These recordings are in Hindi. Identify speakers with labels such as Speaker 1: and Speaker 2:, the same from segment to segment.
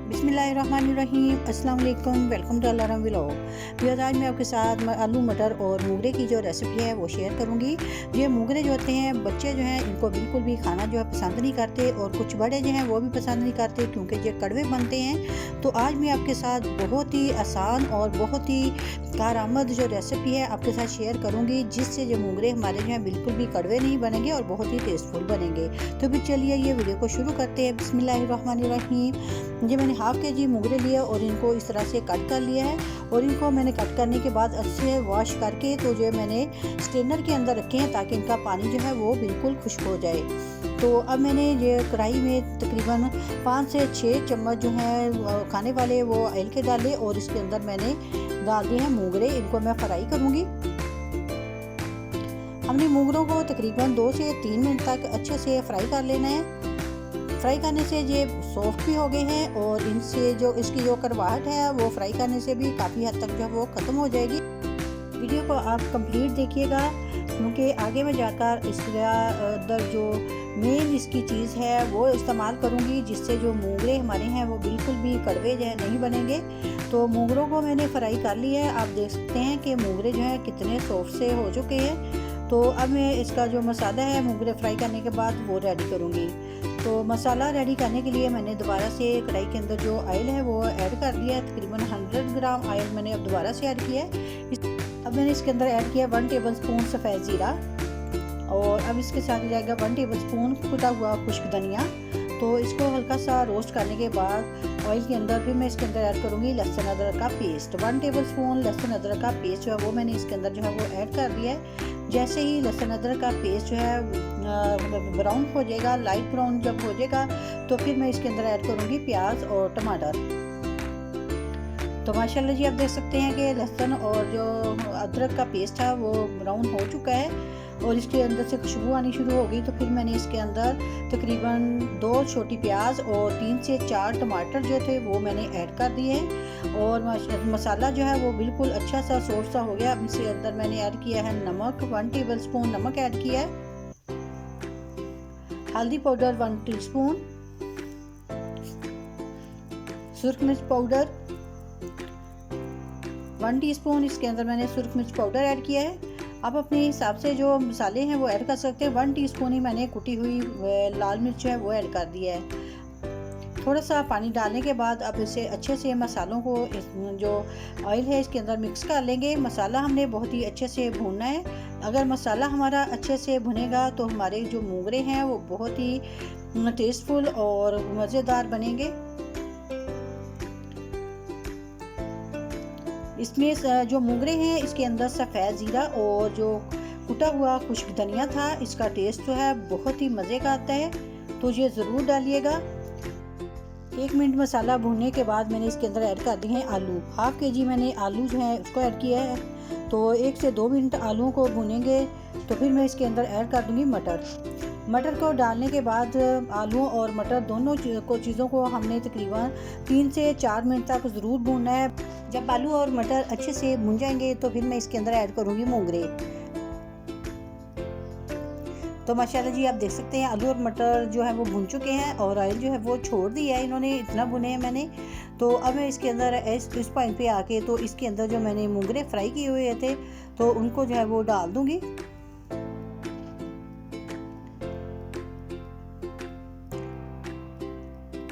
Speaker 1: बिस्मिल्लाहिर्रहमानिर्रहीम, अस्सलाम वालेकुम, वेलकम टू अलाराम व्लॉग। व्यूअर्स, आज मैं आपके साथ आलू मटर और मोगरे की जो रेसिपी है वो शेयर करूंगी। ये मोगरे जो होते हैं, बच्चे जो हैं इनको बिल्कुल भी खाना जो है पसंद नहीं करते और कुछ बड़े जो हैं वो भी पसंद नहीं करते क्योंकि ये कड़वे बनते हैं। तो आज मैं आपके साथ बहुत ही आसान और बहुत ही कारआमद जो रेसिपी है आपके साथ शेयर करूँगी, जिससे जो मोगरे हमारे जो हैं बिल्कुल भी कड़वे नहीं बनेंगे और बहुत ही टेस्टफुल बनेंगे। तो फिर चलिए ये वीडियो को शुरू करते हैं। बिस्मिल्लाहिर्रहमानिर्रहीम। ये मैंने हाफ़ के जी मोगरे लिए और इनको इस तरह से कट कर लिया है और इनको मैंने कट करने के बाद अच्छे से वॉश करके तो जो मैंने स्ट्रेनर के अंदर रखे हैं ताकि इनका पानी जो है वो बिल्कुल खुश्क हो जाए। तो अब मैंने ये कढ़ाई में तकरीबन 5 से 6 चम्मच जो है खाने वाले वो ऑयल के डाले और इसके अंदर मैंने डाल दिए हैं मोगरे। इनको मैं फ्राई करूँगी। हमने मोगरों को तकरीबन 2 से 3 मिनट तक अच्छे से फ्राई कर लेना है। फ्राई करने से ये सॉफ्ट भी हो गए हैं और इनसे जो इसकी जो करवाहट है वो फ्राई करने से भी काफ़ी हद तक जो है वो ख़त्म हो जाएगी। वीडियो को आप कंप्लीट देखिएगा क्योंकि आगे में जाकर इसका अंदर जो मेन इसकी चीज़ है वो इस्तेमाल करूँगी, जिससे जो मोगरे हमारे हैं वो बिल्कुल भी कड़वे जो है नहीं बनेंगे। तो मोगरों को मैंने फ्राई कर लिया है। आप देख सकते हैं कि मोगरे जो है कितने सॉफ्ट से हो चुके हैं। तो अब मैं इसका जो मसाला है मोगरे फ्राई करने के बाद वो रेडी करूँगी। तो मसाला रेडी करने के लिए मैंने दोबारा से कढ़ाई के अंदर जो ऑयल है वो ऐड कर दिया है। तकरीबन 100 ग्राम ऑयल मैंने अब दोबारा से ऐड किया है। अब मैंने इसके अंदर ऐड किया 1 टेबलस्पून सफ़ेद ज़ीरा और अब इसके साथ जाएगा 1 टेबलस्पून कुटा हुआ खुश्क धनिया। तो इसको हल्का सा रोस्ट करने के बाद ऑयल के अंदर फिर मैं इसके अंदर ऐड करूँगी लहसुन अदरक का पेस्ट। 1 टेबलस्पून लहसुन अदरक का पेस्ट जो है वो मैंने इसके अंदर जो है वो ऐड कर दिया है। जैसे ही लहसुन अदरक का पेस्ट जो है ब्राउन हो जाएगा, लाइट ब्राउन जब हो जाएगा तो फिर मैं इसके अंदर ऐड करूँगी प्याज और टमाटर। तो माशाल्लाह जी आप देख सकते हैं कि लहसुन और जो अदरक का पेस्ट है वो ब्राउन हो चुका है और इसके अंदर से खुशबू आनी शुरू हो गई। तो फिर मैंने इसके अंदर तकरीबन 2 छोटी प्याज और 3 से 4 टमाटर जो थे वो मैंने ऐड कर दिए हैं और मसाला जो है वो बिल्कुल अच्छा सा सॉफ्ट सा हो गया। अब इसके अंदर मैंने ऐड किया है नमक, 1 टेबलस्पून नमक ऐड किया है, हल्दी पाउडर 1 टीस्पून, सुर्ख मिर्च पाउडर 1 टीस्पून, इसके अंदर मैंने सुर्ख मिर्च पाउडर ऐड किया है। आप अपने हिसाब से जो मसाले हैं वो ऐड कर सकते हैं। 1 टीस्पून ही मैंने कुटी हुई लाल मिर्च है वो ऐड कर दिया है। थोड़ा सा पानी डालने के बाद अब इसे अच्छे से मसालों को जो ऑयल है इसके अंदर मिक्स कर लेंगे। मसाला हमने बहुत ही अच्छे से भूनना है। अगर मसाला हमारा अच्छे से भुनेगा तो हमारे जो मोगरे हैं वो बहुत ही टेस्टफुल और मज़ेदार बनेंगे। इसमें जो मोगरे हैं इसके अंदर सफ़ेद ज़ीरा और जो कुटा हुआ खुश्क धनिया था, इसका टेस्ट जो है बहुत ही मज़े का आता है। तो ये ज़रूर डालिएगा। 1 मिनट मसाला भूनने के बाद मैंने इसके अंदर ऐड कर दिए हैं आलू। हाफ़ के जी मैंने आलू जो है उसको ऐड किया है। तो 1 से 2 मिनट आलूओं को भूनेंगे तो फिर मैं इसके अंदर ऐड कर दूँगी मटर। मटर को डालने के बाद आलू और मटर दोनों चीज़ों को हमने तकरीबन 3 से 4 मिनट तक ज़रूर भूनना है। जब आलू और मटर अच्छे से भून जाएंगे तो फिर मैं इसके अंदर ऐड करूँगी मोगरे। तो माशाल्लाह जी आप देख सकते हैं आलू और मटर जो है वो भून चुके हैं और ऑयल जो है वो छोड़ दिया है, इन्होंने इतना भुने हैं मैंने। तो अब मैं इसके अंदर इस पॉइंट पे आके तो इसके अंदर जो मैंने मोगरे फ्राई किए हुए थे तो उनको जो है वो डाल दूँगी।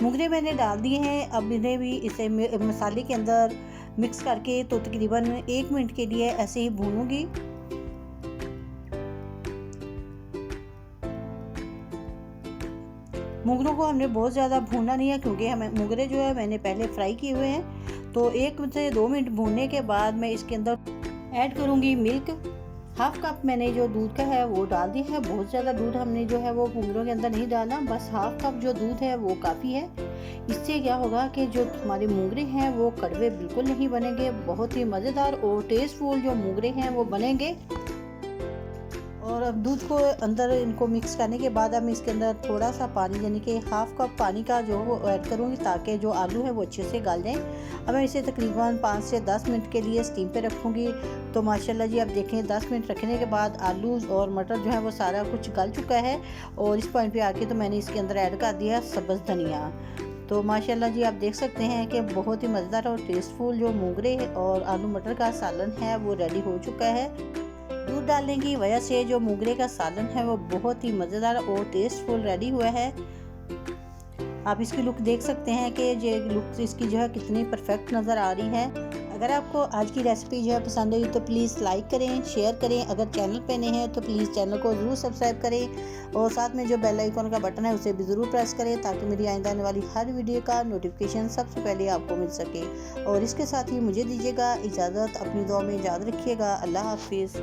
Speaker 1: मोगरे मैंने डाल दिए हैं। अब इन्हें भी इसे मसाले के अंदर मिक्स करके तो तकरीबन 1 मिनट के लिए ऐसे ही भूनूंगी। मोगरों को हमने बहुत ज़्यादा भूनना नहीं है क्योंकि हमें मोगरे जो है मैंने पहले फ्राई किए हुए हैं। तो 1 से 2 मिनट भूनने के बाद मैं इसके अंदर ऐड करूँगी मिल्क। हाफ़ कप मैंने जो दूध का है वो डाल दिया है। बहुत ज़्यादा दूध हमने जो है वो मोगरों के अंदर नहीं डालना, बस हाफ़ कप जो दूध है वो काफ़ी है। इससे क्या होगा कि जो हमारे मोगरे हैं वो कड़वे बिल्कुल नहीं बनेंगे, बहुत ही मज़ेदार और टेस्टफुल जो मोगरे हैं वो बनेंगे। और अब दूध को अंदर इनको मिक्स करने के बाद अब मैं इसके अंदर थोड़ा सा पानी यानी कि हाफ़ कप पानी का जो वो ऐड करूँगी ताकि जो आलू है वो अच्छे से गल जाएँ। अब मैं इसे तकरीबन 5 से 10 मिनट के लिए स्टीम पे रखूँगी। तो माशाल्लाह जी आप देखें 10 मिनट रखने के बाद आलू और मटर जो है वो सारा कुछ गल चुका है और इस पॉइंट पे आके तो मैंने इसके अंदर ऐड कर दिया सब्ज़ धनिया। तो माशाल्लाह जी आप देख सकते हैं कि बहुत ही मज़ेदार और टेस्टफुल जो मोगरे और आलू मटर का सालन है वो रेडी हो चुका है। दूध डालने की वजह से जो मोगरे का सालन है वो बहुत ही मज़ेदार और टेस्टफुल रेडी हुआ है। आप इसकी लुक देख सकते हैं कि ये लुक इसकी जो है कितनी परफेक्ट नज़र आ रही है। अगर आपको आज की रेसिपी जो है पसंद आई तो प्लीज़ लाइक करें, शेयर करें। अगर चैनल पे नए हैं तो प्लीज़ चैनल को ज़रूर सब्सक्राइब करें और साथ में जो बेल आइकन का बटन है उसे भी ज़रूर प्रेस करें ताकि मेरी आइंदा आने वाली हर वीडियो का नोटिफिकेशन सबसे पहले आपको मिल सके। और इसके साथ ही मुझे दीजिएगा इजाज़त, अपनी दुआ में याद रखिएगा। अल्लाह हाफिज़।